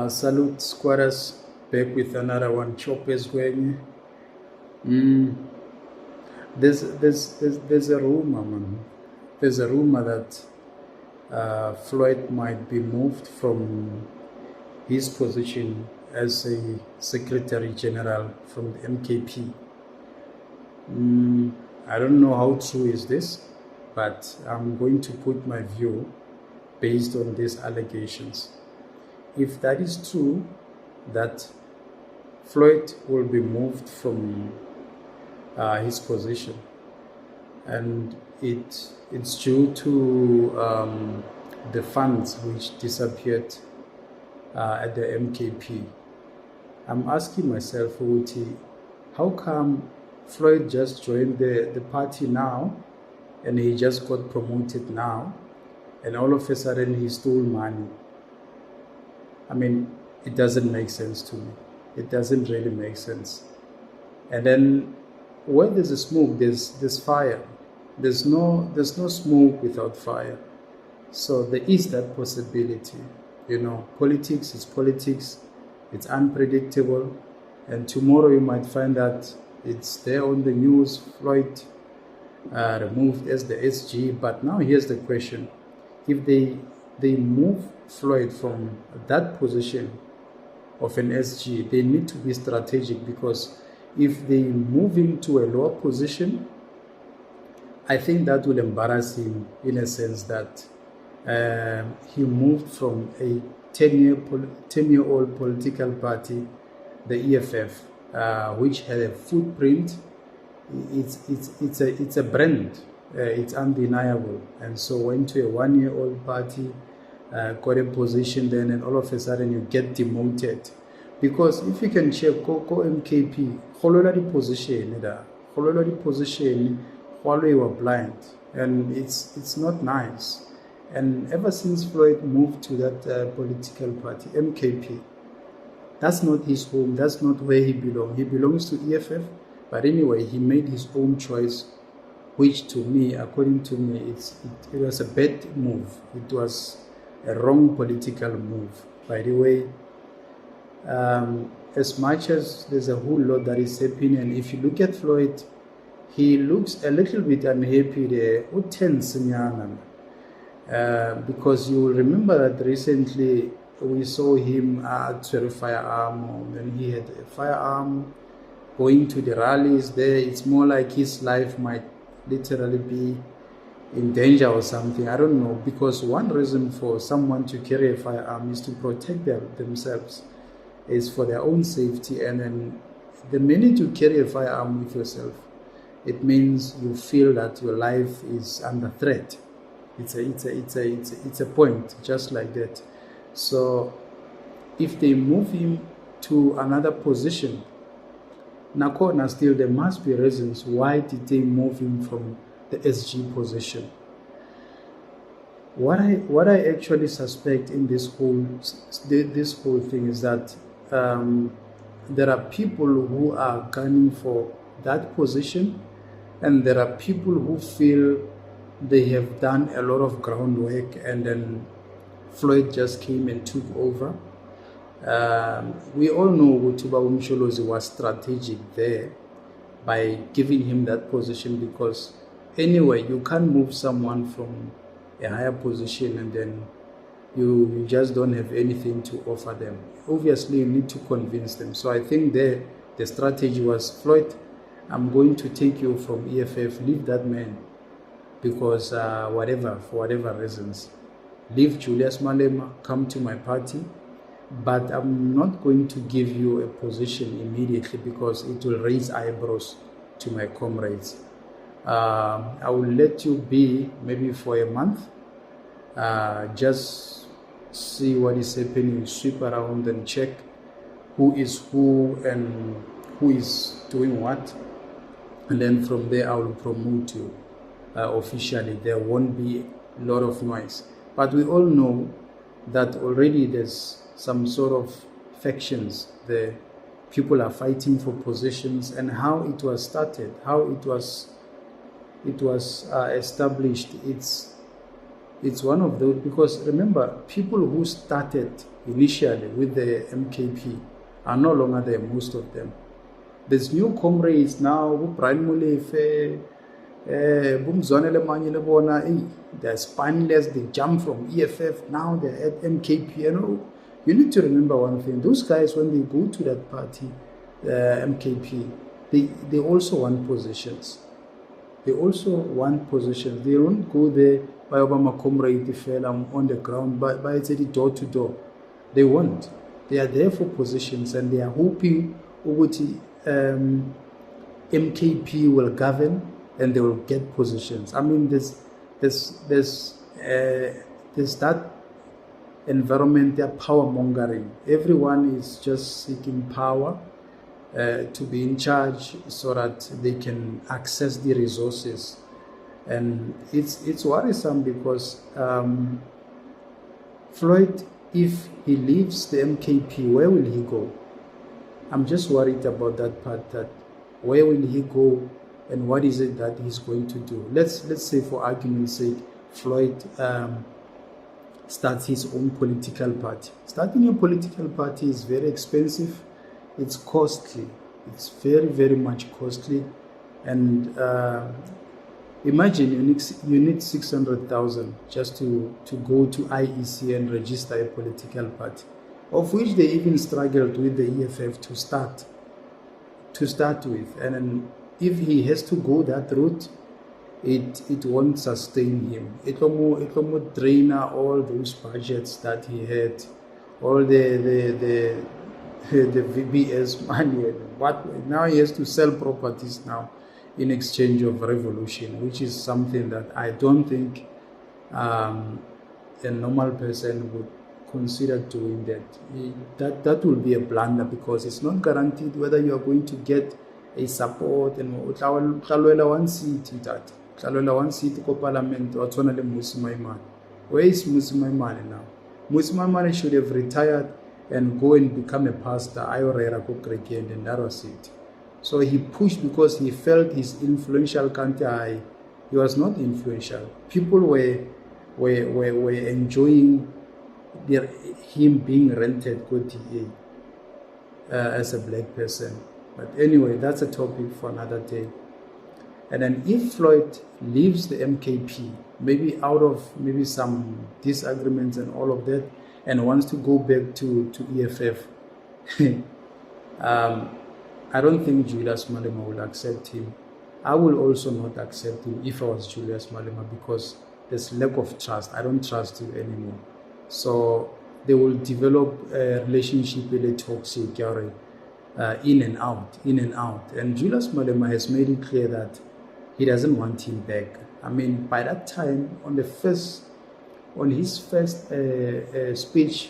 Salute squatters, back with another one. Chop is going. There's a rumor, man. There's a rumor that Floyd might be moved from his position as a Secretary General from the MKP. I don't know how true is this, but I'm going to put my view based on these allegations. If that is true, that Floyd will be moved from his position, and it's due to the funds which disappeared at the MKP. I'm asking myself, Uti, how come Floyd just joined the party now, and he just got promoted now, and all of a sudden he stole money? I mean, it doesn't make sense to me. It doesn't really make sense. And then where there's a smoke, there's fire. There's no smoke without fire. So there is that possibility. You know, politics is politics. It's unpredictable. And tomorrow you might find that it's there on the news, Floyd removed as the SG. But now here's the question. If they move Floyd from that position of an SG, they need to be strategic, because if they move him to a lower position, I think that will embarrass him in a sense that he moved from a 10-year-old political party, the EFF, which had a footprint. It's a brand. It's undeniable. And so went to a 1-year-old party, got a position then, and all of a sudden you get demoted. Because if you can check, go MKP, hololari position, while we were blind, and it's not nice. And ever since Floyd moved to that political party, MKP, that's not his home. That's not where he belongs. He belongs to EFF, but anyway, he made his own choice, which to me, according to me, it was a bad move. It was a wrong political move. By the way, as much as there's a whole lot that is happening, and if you look at Floyd, he looks a little bit unhappy there, because you will remember that recently we saw him to a firearm, and he had a firearm going to the rallies there. It's more like his life might literally be in danger or something. I don't know, because one reason for someone to carry a firearm is to protect themselves, is for their own safety. And then the minute you carry a firearm with yourself, it means you feel that your life is under threat. It's a point, just like that. So if they move him to another position, Nakona still, there must be reasons why did they move him from the SG position. What I actually suspect in this whole thing is that there are people who are gunning for that position, and there are people who feel they have done a lot of groundwork, and then Floyd just came and took over. We all know Bab'Msholozi was strategic there by giving him that position, because anyway, you can't move someone from a higher position and then you just don't have anything to offer them. Obviously, you need to convince them. So I think the strategy was, Floyd, I'm going to take you from EFF, leave that man, because for whatever reasons, leave Julius Malema, come to my party, but I'm not going to give you a position immediately because it will raise eyebrows to my comrades. I will let you be maybe for a month, just see what is happening, sweep around and check who is who and who is doing what, and then from there I will promote you officially. There won't be a lot of noise, but we all know that already there's some sort of factions there. People are fighting for positions, and how it was started, how it was established. It's one of those, because remember, people who started initially with the MKP are no longer there, most of them. There's new comrades now, Brian Molefe, they're spineless, they jump from EFF, now they're at MKP. You need to remember one thing, those guys, when they go to that party, MKP, they also want positions. They also want positions. They don't go there by Obama comrade on the ground, but it's door to door. They won't. They are there for positions, and they are hoping MKP will govern and they will get positions. I mean, there's that environment, they're power mongering. Everyone is just seeking power to be in charge so that they can access the resources. And it's worrisome because Floyd, if he leaves the MKP, where will he go? I'm just worried about that part, that where will he go and what is it that he's going to do? Let's say, for argument's sake, Floyd starts his own political party. Starting a political party is very expensive. It's costly. It's very, very much costly. And imagine you need 600,000 just to go to IEC and register a political party, of which they even struggled with the EFF to start with. And then if he has to go that route, it won't sustain him. It will drain all those budgets that he had, all the VBS money. What now he has to sell properties now in exchange of revolution, which is something that I don't think a normal person would consider doing. That will be a blunder, because it's not guaranteed whether you are going to get a support. And one seat ko parliament or where is Musi Maimane now? Musi Maimane should have retired and go and become a pastor, and that was it. So he pushed because he felt his influential country high. He was not influential. People were enjoying him being rented as a black person. But anyway, that's a topic for another day. And then if Floyd leaves the MKP, maybe out of some disagreements and all of that, and wants to go back to EFF, I don't think Julius Malema will accept him. I will also not accept him if I was Julius Malema, because there's lack of trust. I don't trust you anymore. So they will develop a relationship really toxic, in and out. And Julius Malema has made it clear that he doesn't want him back. I mean, by that time, on his first speech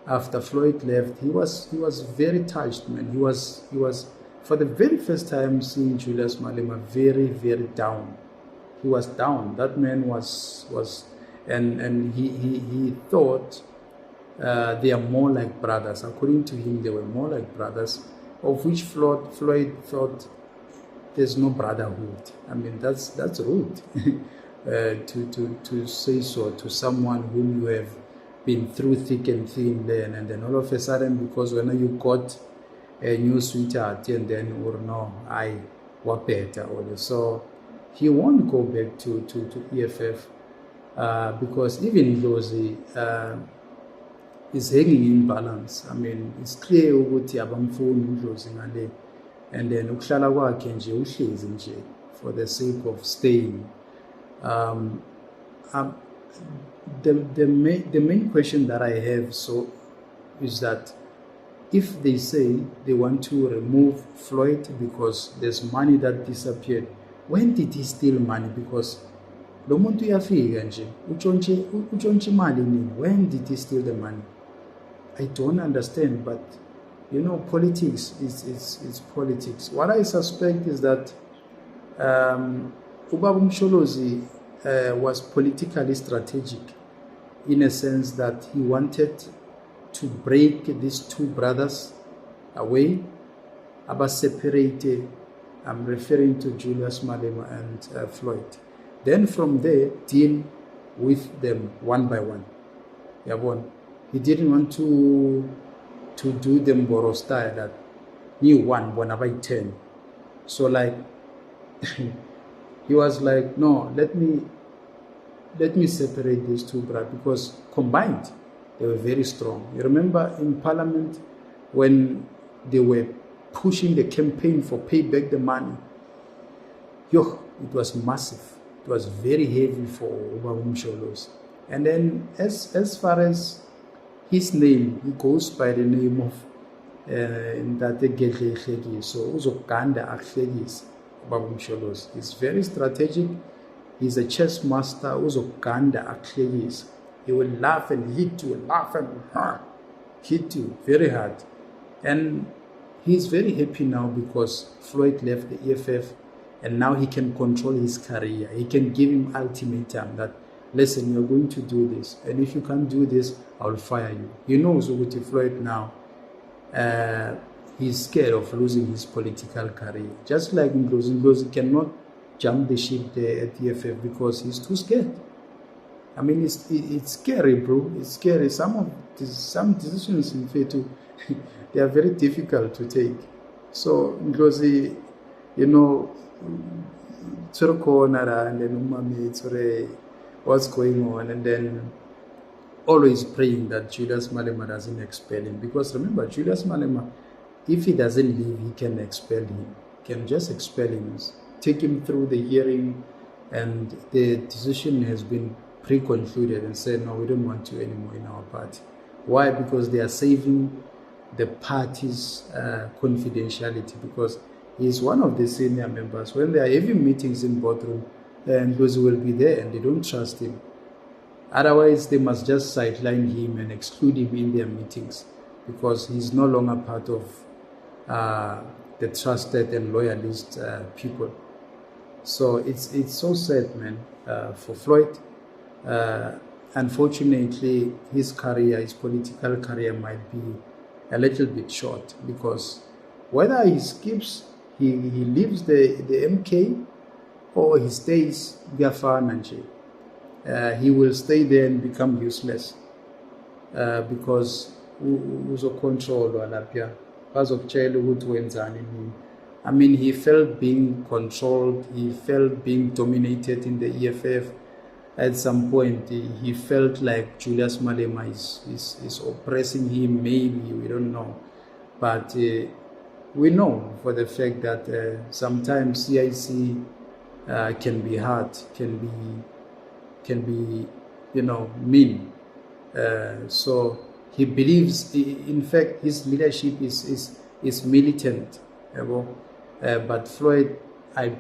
after Floyd left, he was very touched, man. He was for the very first time seeing Julius Malema very, very down. He was down. That man was and he thought they are more like brothers. According to him, they were more like brothers, of which Floyd thought there's no brotherhood. I mean, that's rude to say so to someone whom you have been through thick and thin, and then all of a sudden, because when you got a new sweetheart, and then or no, I were better. So he won't go back to EFF because even Lozi is hanging in balance. I mean, it's clear ukuthi abamfuni uDlozi ngale, and then ukuhlala kwakhe nje uhlezi nje for the sake of staying. The main question that I have is that if they say they want to remove Floyd because there's money that disappeared, when did he steal money? Because lo muntu uyafika nje utshontshe imali nini? When did he steal the money? I don't understand, but politics is politics. What I suspect is that Bab'Msholozi was politically strategic, in a sense that he wanted to break these two brothers away, about separated. I'm referring to Julius Malema and Floyd. Then from there, deal with them one by one. Yabon. He didn't want to do the Mboro style that you one by 10. So like he was like, no, let me separate these two, bruh, because combined they were very strong. You remember in Parliament when they were pushing the campaign for pay back the money? Yo, it was massive. It was very heavy for Bab'Msholozi. And then as far as his name, he goes by the name of Ntate Gedle. So uzoganda ahlekisa Bab'Msholozi. He's very strategic. He's a chess master. Uzoganda ahlekisa. He will laugh and hit you, laugh and hit you very hard. And he's very happy now because Floyd left the EFF, and now he can control his career. He can give him ultimatum that, listen, you're going to do this, and if you can't do this, I'll fire you. He knows Ukuthi Floyd now, he's scared of losing his political career. Just like Ngozi cannot jump the ship there at the EFF because he's too scared. I mean, it's scary, bro. It's scary. Some decisions in Fetu, they are very difficult to take. So Ngozi, you know, and then what's going on, and then always praying that Julius Malema doesn't expel him. Because remember, Julius Malema, if he doesn't leave, he can expel him. He can just expel him, take him through the hearing, and the decision has been pre-concluded and said, no, we don't want you anymore in our party. Why? Because they are saving the party's confidentiality, because he is one of the senior members. When there are heavy meetings in boardroom, and those will be there and they don't trust him. Otherwise, they must just sideline him and exclude him in their meetings because he's no longer part of the trusted and loyalist people. So it's so sad, man, for Floyd. Unfortunately, his political career might be a little bit short, because whether he skips, he leaves the MK, or he stays he will stay there and become useless, because uzocontrolwa lapha bazokutshela ukuthi wenzani nini. I mean, he felt being controlled, he felt being dominated in the EFF. At some point, he felt like Julius Malema is oppressing him, maybe, we don't know. But we know for the fact that sometimes CIC can be hard, can be, mean. So he believes, in fact, his leadership is militant. But Floyd, I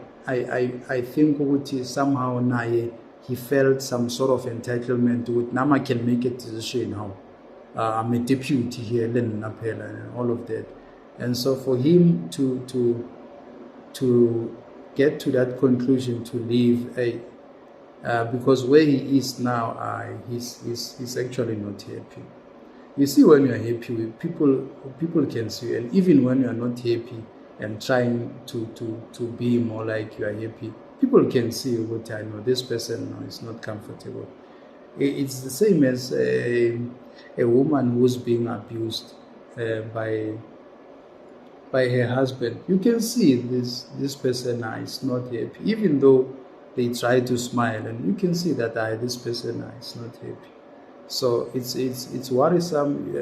think somehow he felt some sort of entitlement to it. Now I can make a decision now. I'm a deputy here, and all of that. And so for him to get to that conclusion to leave, because where he is now, he's actually not happy. You see, when you are happy, people can see you. And even when you are not happy and trying to be more like you are happy, people can see what I know. This person is not comfortable. It's the same as a woman who's being abused by her husband. You can see this person is not happy, even though they try to smile, and you can see that this person is not happy. So it's worrisome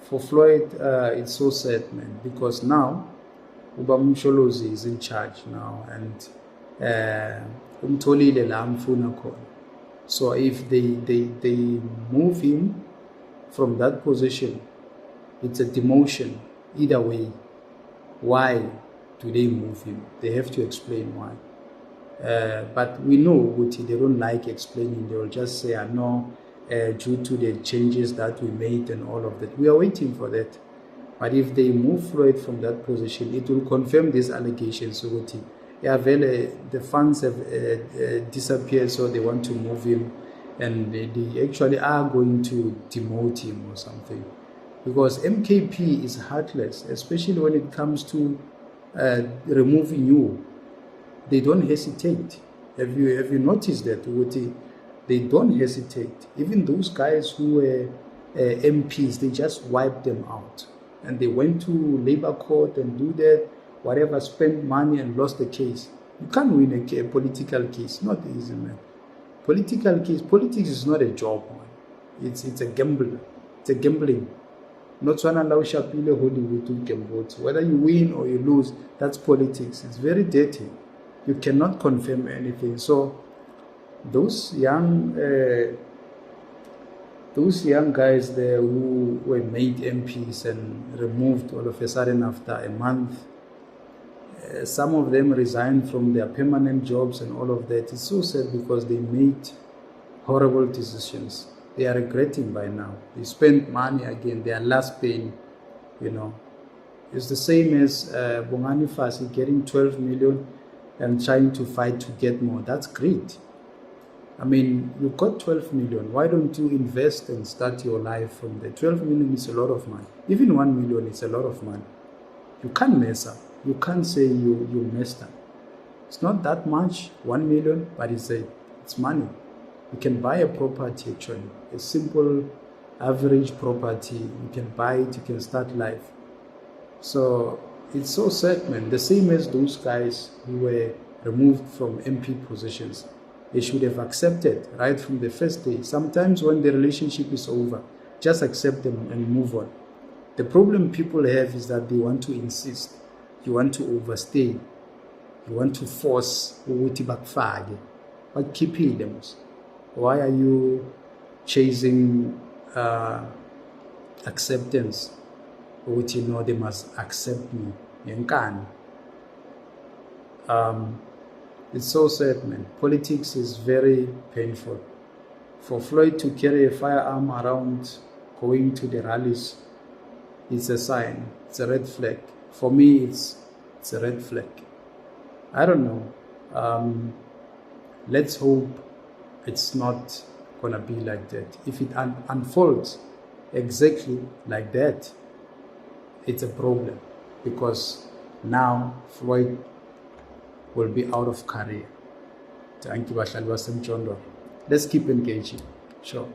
for Floyd. It's so sad, man, because now Bab'Msholozi is in charge now, and umtholile la amfuna khona. So if they move him from that position, it's a demotion either way. Why do they move him? They have to explain why. But we know they don't like explaining. They will just say, no, due to the changes that we made and all of that. We are waiting for that. But if they move Floyd from that position, it will confirm these allegations. The funds have disappeared, so they want to move him, and they actually are going to demote him or something. Because MKP is heartless, especially when it comes to removing you. They don't hesitate. Have you noticed that? They don't hesitate. Even those guys who were MPs, they just wiped them out. And they went to labor court and do that, whatever, spent money and lost the case. You can't win a political case. Not easy, man. Political case, politics is not a job, man. It's a gamble. It's a gambling. Not one allow Shapile Hollywood to gamble. Whether you win or you lose, that's politics. It's very dirty. You cannot confirm anything. So those young guys there who were made MPs and removed all of a sudden after a month, some of them resigned from their permanent jobs and all of that. It's so sad because they made horrible decisions. They are regretting by now. They spent money again. They are last paying, you know. It's the same as Bongani Fasi getting 12 million and trying to fight to get more. That's great. I mean, you got 12 million. Why don't you invest and start your life from there? 12 million is a lot of money. Even 1 million is a lot of money. You can't mess up. You can't say you messed up. It's not that much, 1 million, but it's money. You can buy a property actually, a simple average property. You can buy it, you can start life. So it's so sad, man. The same as those guys who were removed from MP positions. They should have accepted right from the first day. Sometimes when the relationship is over, just accept them and move on. The problem people have is that they want to insist. You want to overstay. You want to force ukuthi bakufake. Bakukhiphile mos. Why are you chasing acceptance? Which you know they must accept me. It's so sad, man. Politics is very painful. For Floyd to carry a firearm around, going to the rallies, it's a sign. It's a red flag. For me, it's a red flag. I don't know. Let's hope it's not gonna be like that. If it unfolds exactly like that, it's a problem, because now Floyd will be out of career. Thank you, Bahlali baseMjondolo. Let's keep engaging. Sure.